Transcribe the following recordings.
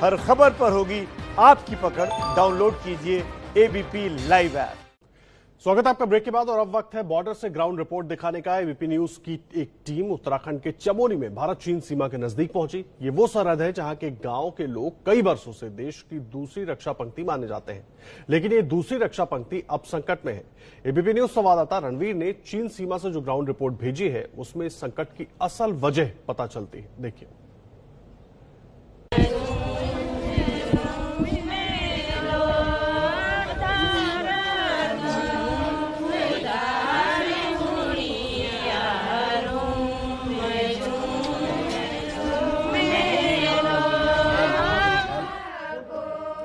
हर खबर पर होगी आपकी पकड़। डाउनलोड कीजिए एबीपी लाइव ऐप। स्वागत है आपका ब्रेक के बाद और अब वक्त है बॉर्डर से ग्राउंड रिपोर्ट दिखाने का। एबीपी न्यूज की एक टीम उत्तराखंड के चमोली में भारत चीन सीमा के नजदीक पहुंची। ये वो सरहद है जहां के गांव के लोग कई वर्षों से देश की दूसरी रक्षा पंक्ति माने जाते हैं, लेकिन ये दूसरी रक्षा पंक्ति अब संकट में है। एबीपी न्यूज संवाददाता रणवीर ने चीन सीमा से जो ग्राउंड रिपोर्ट भेजी है उसमें इस संकट की असल वजह पता चलती है। देखिए।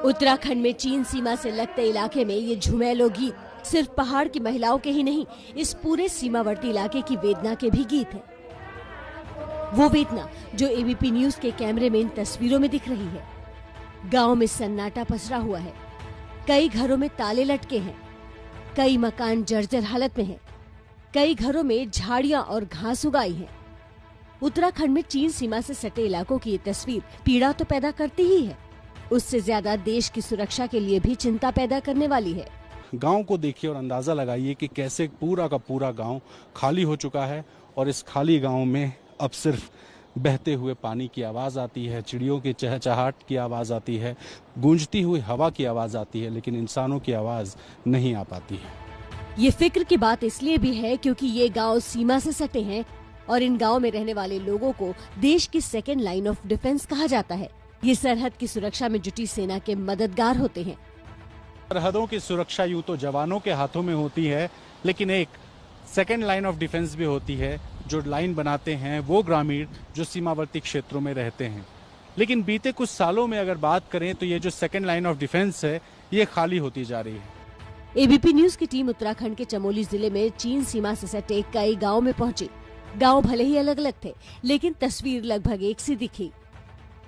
उत्तराखंड में चीन सीमा से लगते इलाके में ये झुमैलो गीत सिर्फ पहाड़ की महिलाओं के ही नहीं, इस पूरे सीमावर्ती इलाके की वेदना के भी गीत है। वो वेदना जो एबीपी न्यूज के कैमरे में इन तस्वीरों में दिख रही है। गांव में सन्नाटा पसरा हुआ है, कई घरों में ताले लटके हैं, कई मकान जर्जर हालत में हैं, कई घरों में झाड़ियां और घास उगाई है। उत्तराखंड में चीन सीमा से सटे इलाकों की ये तस्वीर पीड़ा तो पैदा करती ही है, उससे ज्यादा देश की सुरक्षा के लिए भी चिंता पैदा करने वाली है। गांव को देखिए और अंदाजा लगाइए कि कैसे पूरा का पूरा गांव खाली हो चुका है और इस खाली गांव में अब सिर्फ बहते हुए पानी की आवाज आती है, चिड़ियों की चहचहाट की आवाज आती है, गूंजती हुई हवा की आवाज आती है, लेकिन इंसानों की आवाज नहीं आ पाती है। ये फिक्र की बात इसलिए भी है क्योंकि ये गांव सीमा से सटे हैं और इन गांव में रहने वाले लोगों को देश की सेकेंड लाइन ऑफ डिफेंस कहा जाता है। ये सरहद की सुरक्षा में जुटी सेना के मददगार होते हैं। सरहदों की सुरक्षा यूं तो जवानों के हाथों में होती है, लेकिन एक सेकेंड लाइन ऑफ डिफेंस भी होती है। जो लाइन बनाते हैं वो ग्रामीण जो सीमावर्ती क्षेत्रों में रहते हैं। लेकिन बीते कुछ सालों में अगर बात करें तो ये जो सेकेंड लाइन ऑफ डिफेंस है ये खाली होती जा रही है। एबीपी न्यूज की टीम उत्तराखंड के चमोली जिले में चीन सीमा से सटे कई गाँव में पहुंची। गाँव भले ही अलग अलग थे, लेकिन तस्वीर लगभग एक सी दिखी।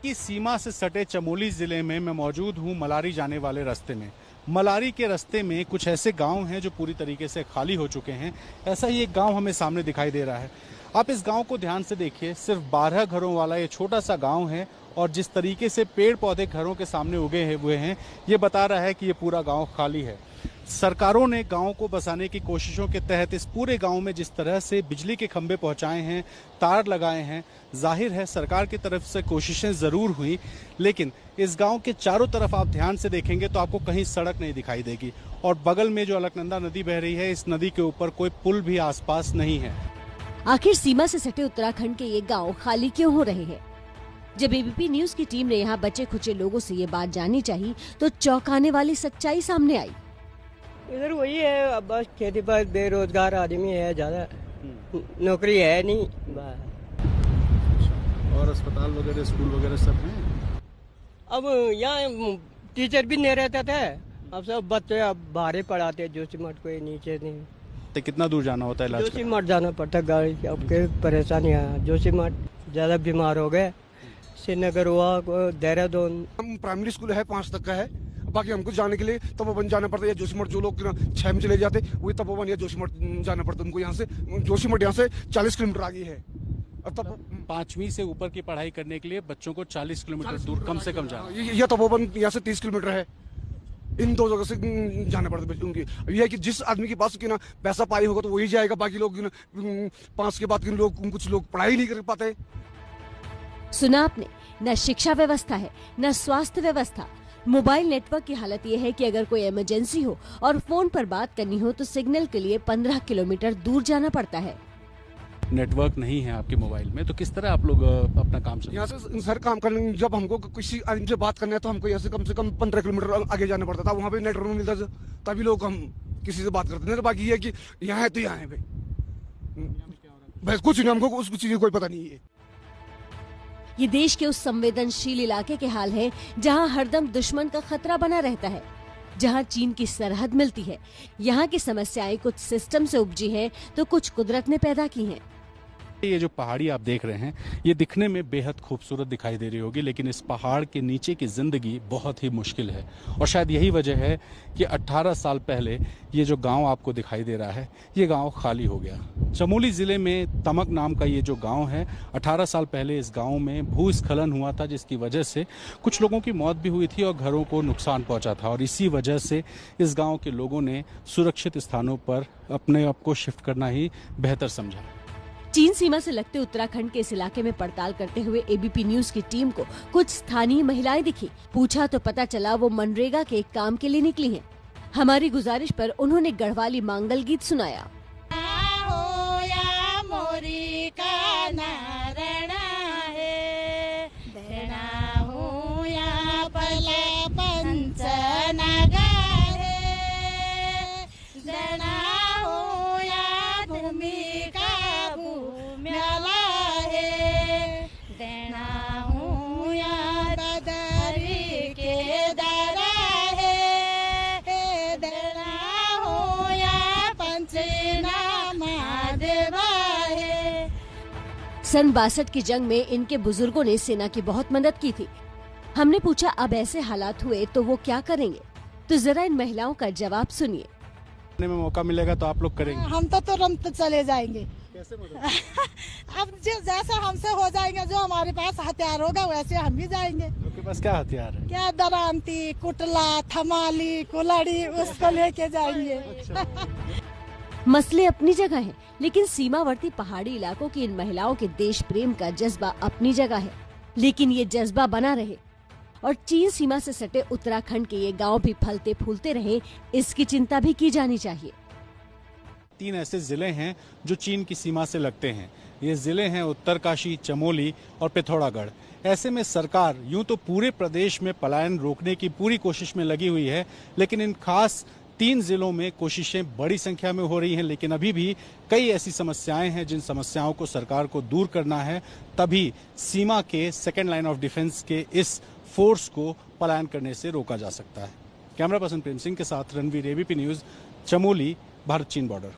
की सीमा से सटे चमोली जिले में मैं मौजूद हूं मलारी जाने वाले रास्ते में। मलारी के रास्ते में कुछ ऐसे गांव हैं जो पूरी तरीके से खाली हो चुके हैं। ऐसा ही एक गांव हमें सामने दिखाई दे रहा है। आप इस गांव को ध्यान से देखिए, सिर्फ 12 घरों वाला ये छोटा सा गांव है और जिस तरीके से पेड़ पौधे घरों के सामने उगे हुए हैं ये बता रहा है कि ये पूरा गाँव खाली है। सरकारों ने गांव को बसाने की कोशिशों के तहत इस पूरे गांव में जिस तरह से बिजली के खंभे पहुंचाए हैं, तार लगाए हैं, जाहिर है सरकार की तरफ से कोशिशें जरूर हुई, लेकिन इस गांव के चारों तरफ आप ध्यान से देखेंगे तो आपको कहीं सड़क नहीं दिखाई देगी और बगल में जो अलकनंदा नदी बह रही है, इस नदी के ऊपर कोई पुल भी आसपास नहीं है। आखिर सीमा से सटे उत्तराखंड के ये गाँव खाली क्यों हो रहे हैं? जब एबीपी न्यूज की टीम ने यहाँ बचे खुचे लोगों से ये बात जाननी चाहिए तो चौंकाने वाली सच्चाई सामने आई। इधर वही है, अब बस खेती पर बेरोजगार आदमी है, ज्यादा नौकरी है नहीं। और अस्पताल वगैरह स्कूल वगैरह सब हैं? अब यहाँ टीचर भी नहीं रहते थे, अब सब बच्चे अब बाहर पढ़ाते, जोशीमठ को नीचे नहीं। तो कितना दूर जाना होता है इलाज? जोशीमठ जाना पड़ता गाड़ी की, अब के परेशानी है। जोशीमठ ज्यादा बीमार हो गए, श्रीनगर हुआ, देहरादून। हम प्राइमरी स्कूल है 5 तक का है, बाकी हमको जाने के लिए तपोवन जाना पड़ता है। जोशीमठ जो लोग 6 में चले जाते वही तपोवन या जोशीमठ जाना पड़ता है उनको। यहाँ से जोशीमठ यहाँ से 40 किलोमीटर आगे है। अब तब 5वीं से ऊपर की पढ़ाई करने के लिए बच्चों को 40 किलोमीटर दूर कम से कम जाना। यह तपोवन यहाँ से 30 किलोमीटर है। इन दो जगह से जाना पड़ता है उनकी। यह है कि जिस आदमी के पास की ना पैसा पाई होगा तो वही जाएगा, बाकी लोग 5 के बाद कुछ लोग पढ़ाई नहीं कर पाते। सुना आपने, न शिक्षा व्यवस्था है, न स्वास्थ्य व्यवस्था। मोबाइल नेटवर्क की हालत यह है कि अगर कोई इमरजेंसी हो और फोन पर बात करनी हो तो सिग्नल के लिए 15 किलोमीटर दूर जाना पड़ता है। नेटवर्क नहीं है आपके मोबाइल में तो किस तरह आप लोग अपना काम चलाते? यहाँ से सर काम करने जब हमको किसी आदमी से बात करना है तो हमको यहाँ से कम 15 किलोमीटर आगे जाना पड़ता था। वहाँ पे नेटवर्क नहीं मिलता था, तभी लोग हम किसी से बात करते थे। तो बाकी ये है कि यहाँ है तो यहाँ है भाई, कुछ नहीं, हमको उस चीज का कोई पता नहीं है। ये देश के उस संवेदनशील इलाके के हाल है जहां हरदम दुश्मन का खतरा बना रहता है, जहां चीन की सरहद मिलती है। यहाँ की समस्याएं कुछ सिस्टम से उपजी हैं तो कुछ कुदरत ने पैदा की हैं। ये जो पहाड़ी आप देख रहे हैं ये दिखने में बेहद खूबसूरत दिखाई दे रही होगी, लेकिन इस पहाड़ के नीचे की जिंदगी बहुत ही मुश्किल है। और शायद यही वजह है कि 18 साल पहले ये जो गांव आपको दिखाई दे रहा है ये गांव खाली हो गया। चमोली जिले में तमक नाम का ये जो गांव है, 18 साल पहले इस गांव में भूस्खलन हुआ था, जिसकी वजह से कुछ लोगों की मौत भी हुई थी और घरों को नुकसान पहुंचा था। और इसी वजह से इस गांव के लोगों ने सुरक्षित स्थानों पर अपने आप को शिफ्ट करना ही बेहतर समझा। चीन सीमा से लगते उत्तराखंड के इस इलाके में पड़ताल करते हुए एबीपी न्यूज की टीम को कुछ स्थानीय महिलाएं दिखी। पूछा तो पता चला वो मनरेगा के एक काम के लिए निकली हैं। हमारी गुजारिश पर उन्होंने गढ़वाली मांगल गीत सुनाया। सन 62 की जंग में इनके बुजुर्गों ने सेना की बहुत मदद की थी। हमने पूछा अब ऐसे हालात हुए तो वो क्या करेंगे, तो जरा इन महिलाओं का जवाब सुनिए। में मौका मिलेगा तो आप लोग करेंगे? हम तो तुरंत चले जाएंगे। कैसे अब जैसा हमसे हो जाएंगे, जो हमारे पास हथियार होगा वैसे हम भी जाएंगे। आपके पास क्या हथियार है? क्या दरांती, कुटला, थमाली, कुल्हाड़ी, उसको लेके जाएंगे। मसले अपनी जगह हैं, लेकिन सीमावर्ती पहाड़ी इलाकों की इन महिलाओं के देश प्रेम का जज्बा अपनी जगह है। लेकिन ये जज्बा बना रहे और चीन सीमा से सटे उत्तराखंड के ये गांव भी फलते फूलते रहे, इसकी चिंता भी की जानी चाहिए। 3 ऐसे जिले हैं जो चीन की सीमा से लगते हैं। ये जिले हैं उत्तरकाशी, चमोली और पिथौरागढ़। ऐसे में सरकार यूं तो पूरे प्रदेश में पलायन रोकने की पूरी कोशिश में लगी हुई है, लेकिन इन खास 3 जिलों में कोशिशें बड़ी संख्या में हो रही हैं। लेकिन अभी भी कई ऐसी समस्याएं हैं जिन समस्याओं को सरकार को दूर करना है, तभी सीमा के सेकेंड लाइन ऑफ डिफेंस के इस फोर्स को पलायन करने से रोका जा सकता है। कैमरा पर्सन प्रेम सिंह के साथ रणवीर, एबीपी न्यूज, चमोली, भारत चीन बॉर्डर।